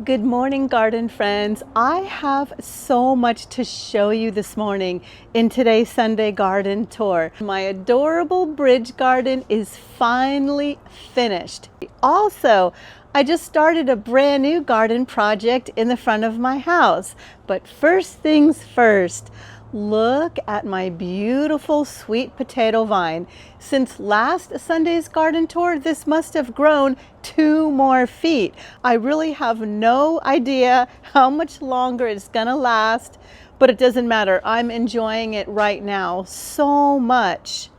Good morning, garden friends. I have so much to show you this morning in today's Sunday garden tour. My adorable bridge garden is finally finished. Also, I just started a brand new garden project in the front of my house. But first things first, look at my beautiful sweet potato vine. Since last Sunday's garden tour, this must have grown 2 more feet. I really have no idea how much longer it's gonna last, but it doesn't matter. I'm enjoying it right now so much.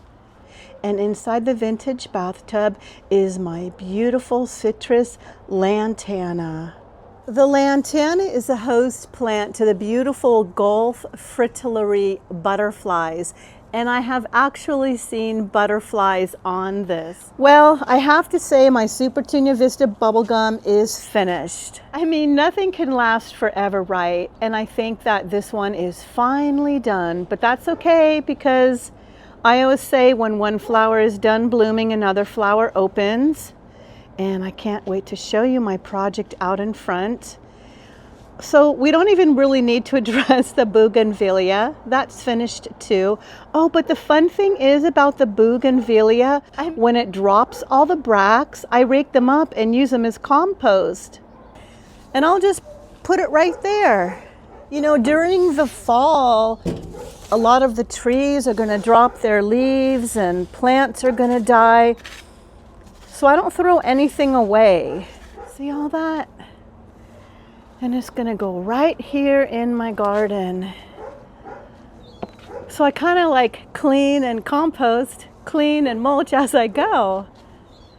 And inside the vintage bathtub is my beautiful citrus lantana. The lantana is a host plant to the beautiful Gulf fritillary butterflies, and I have actually seen butterflies on this. Well, I have to say my Super Tunia Vista bubblegum is finished. I mean, nothing can last forever, right? And I think that this one is finally done, but that's okay because I always say when one flower is done blooming, another flower opens. And I can't wait to show you my project out in front. So we don't even really need to address the bougainvillea. That's finished too. Oh, but the fun thing is about the bougainvillea, when it drops all the bracts, I rake them up and use them as compost. And I'll just put it right there. You know, during the fall, a lot of the trees are gonna drop their leaves and plants are gonna die. So I don't throw anything away. See all that? And it's gonna go right here in my garden. So I kind of like clean and compost, clean and mulch as I go.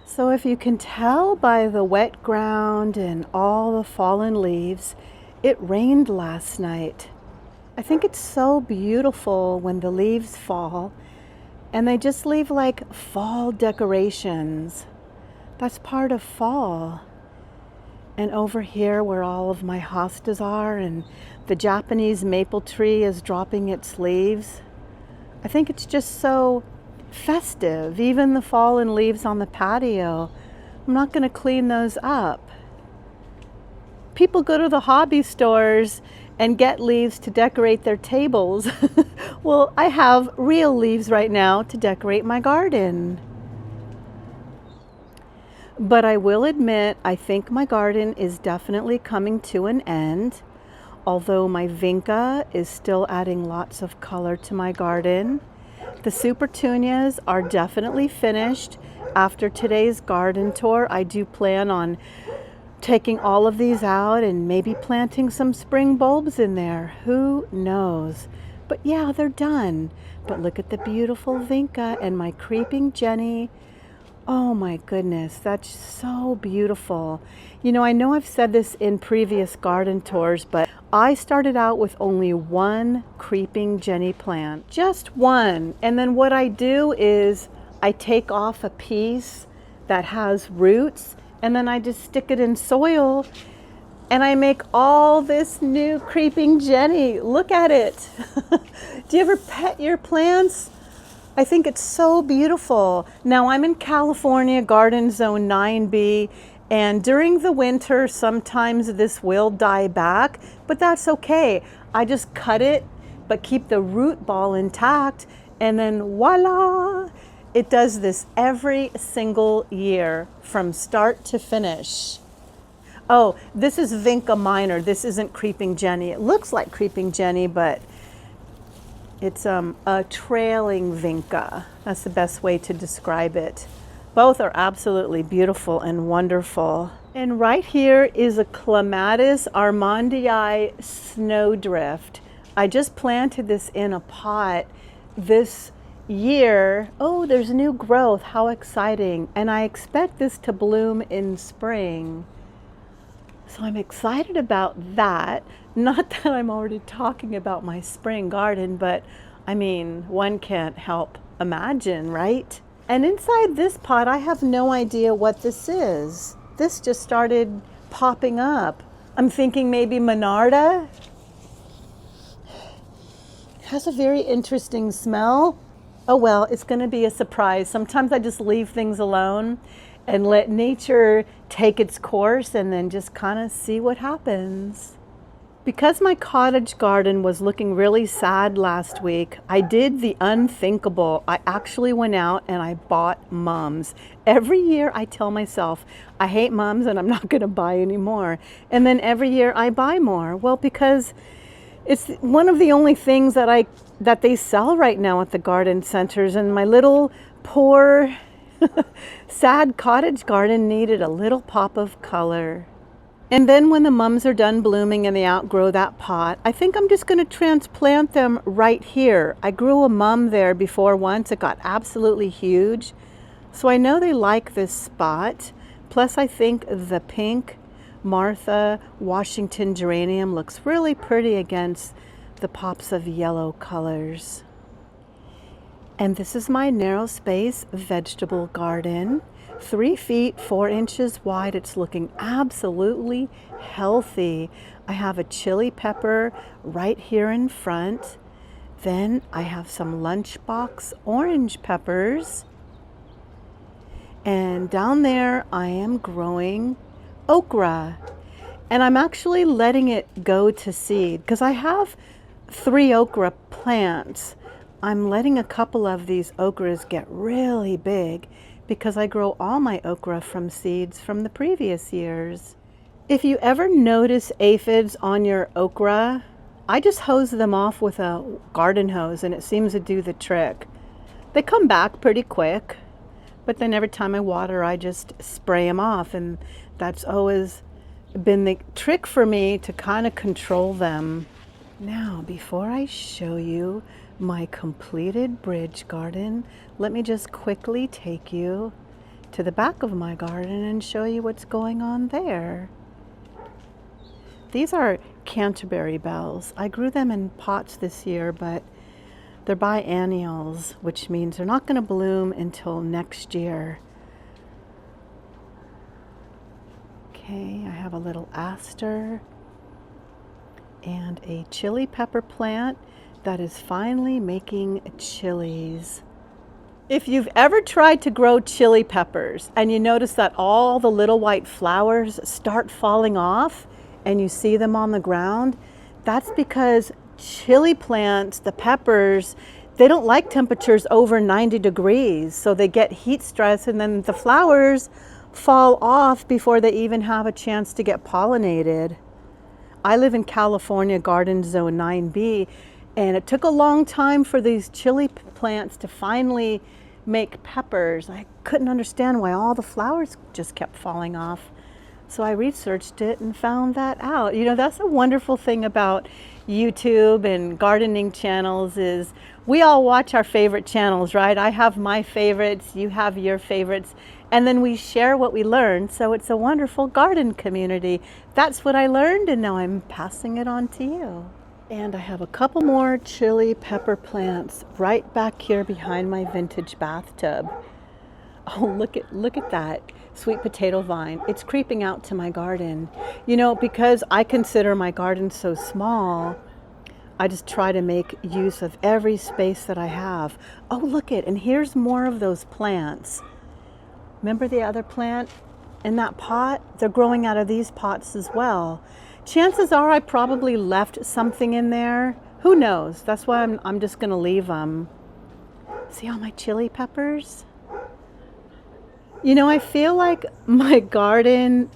So if you can tell by the wet ground and all the fallen leaves, it rained last night. I think it's so beautiful when the leaves fall and they just leave like fall decorations. That's part of fall. And over here where all of my hostas are and the Japanese maple tree is dropping its leaves, I think it's just so festive. Even the fallen leaves on the patio, I'm not going to clean those up. People go to the hobby stores and get leaves to decorate their tables. Well, I have real leaves right now to decorate my garden. But I will admit, I think my garden is definitely coming to an end, although my vinca is still adding lots of color to my garden. The super tunias are definitely finished. After today's garden tour, I do plan on taking all of these out and maybe planting some spring bulbs in there. Who knows? But yeah, they're done. But look at the beautiful vinca and my creeping Jenny. Oh my goodness, that's so beautiful. You know I've said this in previous garden tours, but I started out with only one creeping Jenny plant, just one. And then what I do is I take off a piece that has roots and then I just stick it in soil and I make all this new creeping Jenny. Look at it. Do you ever pet your plants? I think it's so beautiful. Now I'm in California, garden zone 9B, and during the winter, sometimes this will die back, but that's okay. I just cut it, but keep the root ball intact, and then voila! It does this every single year from start to finish. Oh, this is Vinca minor. This isn't Creeping Jenny. It looks like Creeping Jenny, but it's a trailing vinca. That's the best way to describe it. Both are absolutely beautiful and wonderful. And right here is a Clematis armandii snowdrift. I just planted this in a pot this year. Oh, there's new growth. How exciting. And I expect this to bloom in spring. So I'm excited about that. Not that I'm already talking about my spring garden, but I mean, one can't help imagine, right? And inside this pot, I have no idea what this is. This just started popping up. I'm thinking maybe Monarda. It has a very interesting smell. Oh well, it's gonna be a surprise. Sometimes I just leave things alone. and let nature take its course and then just kind of see what happens. Because my cottage garden was looking really sad last week, I did the unthinkable. I actually went out and I bought mums. Every year I tell myself, I hate mums and I'm not going to buy any more. And then every year I buy more. Well, because it's one of the only things that they sell right now at the garden centers, and my little poor sad cottage garden needed a little pop of color. And then when the mums are done blooming and they outgrow that pot, I think I'm just going to transplant them right here. I grew a mum there before once. It got absolutely huge. So I know they like this spot. Plus I think the pink Martha Washington geranium looks really pretty against the pops of yellow colors. And this is my narrow space vegetable garden. 3 feet 4 inches wide. It's looking absolutely healthy. I have a chili pepper right here in front. Then I have some lunchbox orange peppers. And down there I am growing okra. And I'm actually letting it go to seed because I have 3 okra plants. I'm letting a couple of these okras get really big because I grow all my okra from seeds from the previous years. If you ever notice aphids on your okra, I just hose them off with a garden hose and it seems to do the trick. They come back pretty quick, but then every time I water, I just spray them off, and that's always been the trick for me to kind of control them. Now, before I show you my completed bridge garden, let me just quickly take you to the back of my garden and show you what's going on there. These are Canterbury bells. I grew them in pots this year, but they're biennials, which means they're not going to bloom until next year. Okay, I have a little aster and a chili pepper plant that is finally making chilies. If you've ever tried to grow chili peppers and you notice that all the little white flowers start falling off and you see them on the ground, that's because chili plants, the peppers, they don't like temperatures over 90 degrees. So they get heat stress and then the flowers fall off before they even have a chance to get pollinated. I live in California, Garden Zone 9B, and it took a long time for these chili plants to finally make peppers. I couldn't understand why all the flowers just kept falling off. So I researched it and found that out. You know, that's a wonderful thing about YouTube and gardening channels is we all watch our favorite channels, right? I have my favorites, you have your favorites, and then we share what we learned. So it's a wonderful garden community. That's what I learned, and now I'm passing it on to you. And I have a couple more chili pepper plants right back here behind my vintage bathtub. Oh, look at that sweet potato vine. It's creeping out to my garden. You know, because I consider my garden so small, I just try to make use of every space that I have. Oh, look it, and here's more of those plants. Remember the other plant in that pot? They're growing out of these pots as well. Chances are I probably left something in there. Who knows? That's why I'm just going to leave them. See all my chili peppers? You know, I feel like my garden,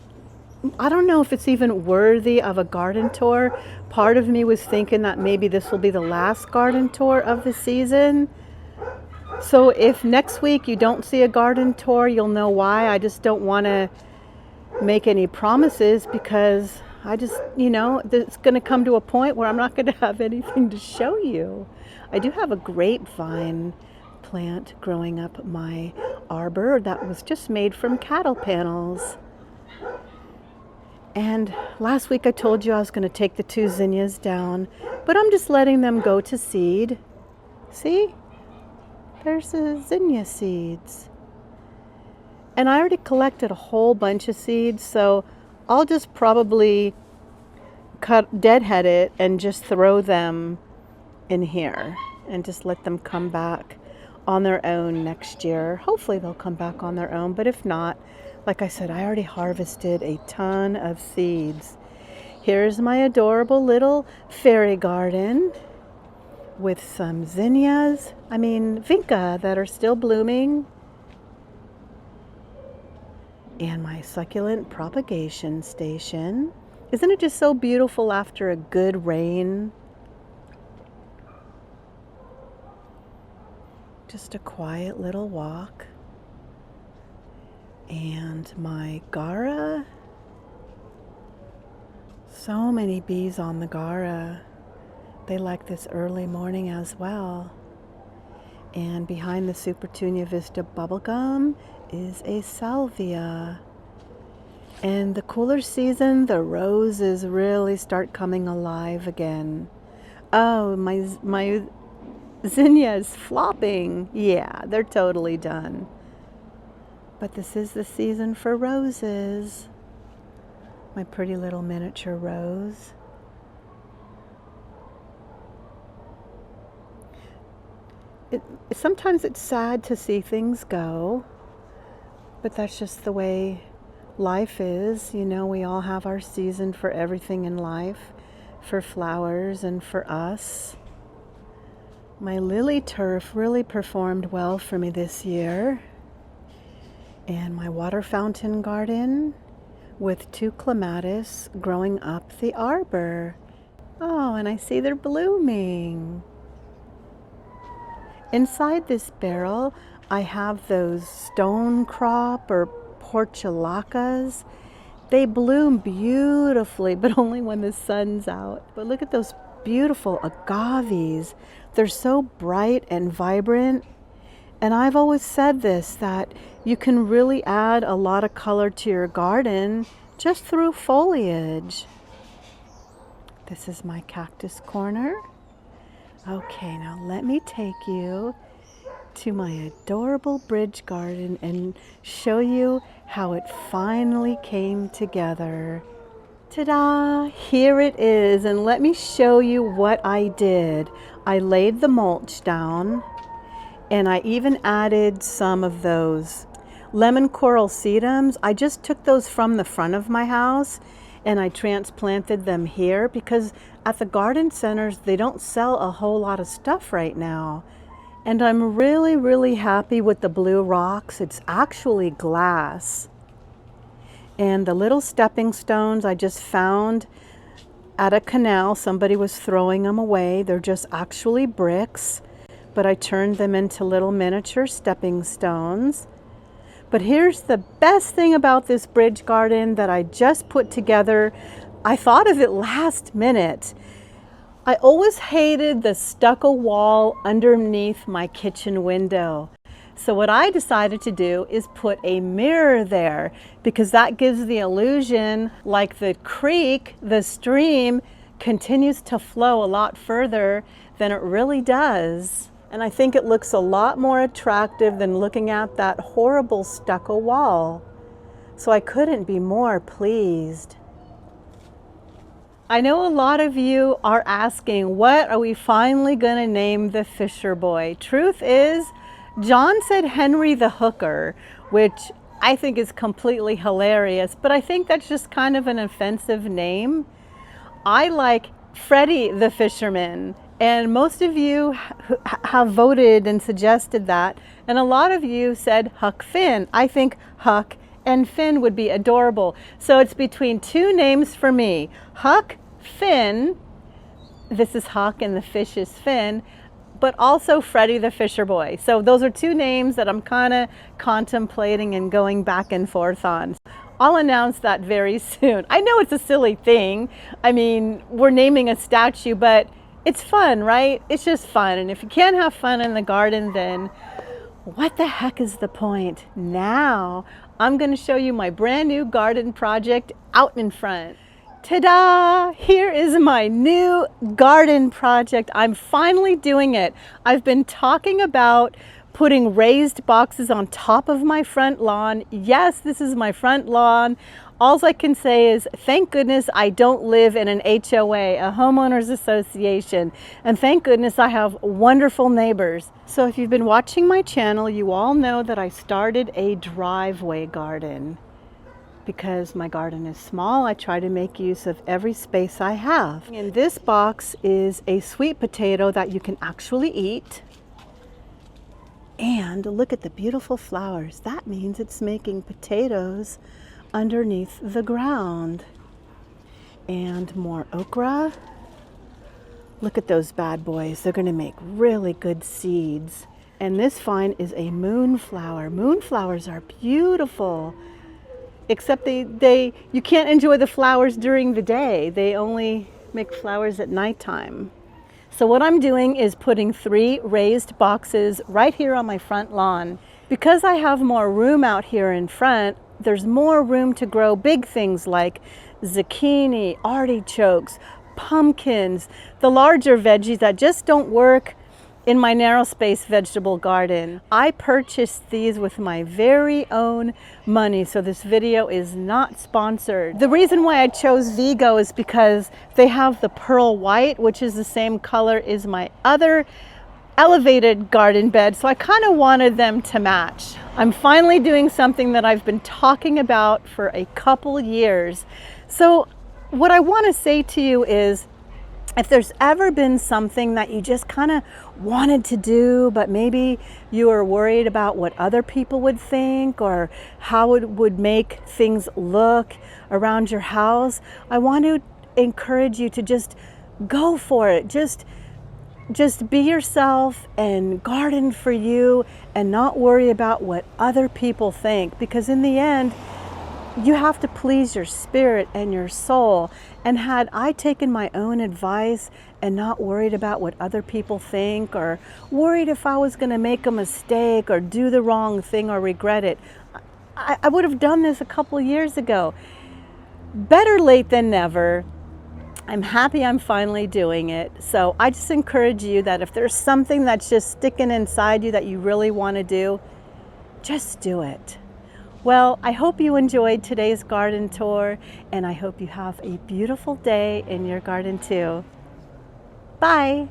I don't know if it's even worthy of a garden tour. Part of me was thinking that maybe this will be the last garden tour of the season. So if next week you don't see a garden tour, you'll know why. I just don't want to make any promises because I just, you know, it's going to come to a point where I'm not going to have anything to show you. I do have a grapevine plant growing up my arbor that was just made from cattle panels. And last week I told you I was going to take the 2 zinnias down, but I'm just letting them go to seed. See? There's the zinnia seeds. And I already collected a whole bunch of seeds, so I'll just probably deadhead it and just throw them in here and just let them come back on their own next year. Hopefully they'll come back on their own, but if not, Like I said, I already harvested a ton of seeds. Here's my adorable little fairy garden with some zinnias, vinca that are still blooming, and my succulent propagation station. Isn't it just so beautiful after a good rain? Just a quiet little walk. And my Gara. So many bees on the Gara. They like this early morning as well. And behind the Supertunia Vista bubblegum is a salvia. And the cooler season, the roses really start coming alive again. Oh, my zinnia is flopping. Yeah, they're totally done. But this is the season for roses. My pretty little miniature rose. Sometimes it's sad to see things go, but that's just the way life is. You know, we all have our season for everything in life, for flowers and for us. My lily turf really performed well for me this year. And my water fountain garden with 2 clematis growing up the arbor. Oh, and I see they're blooming. Inside this barrel, I have those stone crop or portulacas. They bloom beautifully, but only when the sun's out. But look at those beautiful agaves. They're so bright and vibrant. And I've always said this, that you can really add a lot of color to your garden just through foliage. This is my cactus corner. Okay, now let me take you to my adorable bridge garden and show you how it finally came together. Ta-da! Here it is, and let me show you what I did. I laid the mulch down, and I even added some of those lemon coral sedums. I just took those from the front of my house and I transplanted them here because at the garden centers, they don't sell a whole lot of stuff right now. And I'm really, really happy with the blue rocks. It's actually glass. And the little stepping stones I just found at a canal. Somebody was throwing them away. They're just actually bricks, but I turned them into little miniature stepping stones. But here's the best thing about this bridge garden that I just put together. I thought of it last minute. I always hated the stucco wall underneath my kitchen window. So what I decided to do is put a mirror there because that gives the illusion like the creek, the stream, continues to flow a lot further than it really does. And I think it looks a lot more attractive than looking at that horrible stucco wall. So I couldn't be more pleased. I know a lot of you are asking, what are we finally going to name the Fisher boy? Truth is, John said Henry the Hooker, which I think is completely hilarious, but I think that's just kind of an offensive name. I like Freddie the Fisherman. And most of you have voted and suggested that. And a lot of you said Huck Finn. I think Huck and Finn would be adorable. So it's between 2 names for me. Huck Finn. This is Huck and the fish is Finn. But also Freddie the Fisher Boy. So those are 2 names that I'm kind of contemplating and going back and forth on. I'll announce that very soon. I know it's a silly thing. I mean, we're naming a statue, but it's fun, right? It's just fun. And if you can't have fun in the garden, then what the heck is the point? Now, I'm going to show you my brand new garden project out in front. Ta-da! Here is my new garden project. I'm finally doing it. I've been talking about putting raised boxes on top of my front lawn. Yes, this is my front lawn. All I can say is, thank goodness I don't live in an HOA, a homeowners association. And thank goodness I have wonderful neighbors. So if you've been watching my channel, you all know that I started a driveway garden. Because my garden is small, I try to make use of every space I have. In this box is a sweet potato that you can actually eat. And look at the beautiful flowers. That means it's making potatoes underneath the ground. And more okra. Look at those bad boys. They're going to make really good seeds. And this vine is a moonflower. Moonflowers are beautiful. Except you can't enjoy the flowers during the day. They only make flowers at nighttime. So what I'm doing is putting 3 raised boxes right here on my front lawn. Because I have more room out here in front, there's more room to grow big things like zucchini, artichokes, pumpkins, the larger veggies that just don't work in my narrow space vegetable garden. I purchased these with my very own money, so this video is not sponsored. The reason why I chose Vigo is because they have the pearl white, which is the same color as my other elevated garden bed, so I kind of wanted them to match. I'm finally doing something that I've been talking about for a couple years. So what I want to say to you is, if there's ever been something that you just kind of wanted to do, but maybe you were worried about what other people would think or how it would make things look around your house, I want to encourage you to just go for it. Just be yourself and garden for you and not worry about what other people think, because in the end, you have to please your spirit and your soul. And had I taken my own advice and not worried about what other people think or worried if I was going to make a mistake or do the wrong thing or regret it, I would have done this a couple years ago. Better late than never. I'm happy I'm finally doing it. So I just encourage you that if there's something that's just sticking inside you that you really want to do, just do it. Well, I hope you enjoyed today's garden tour, and I hope you have a beautiful day in your garden too. Bye.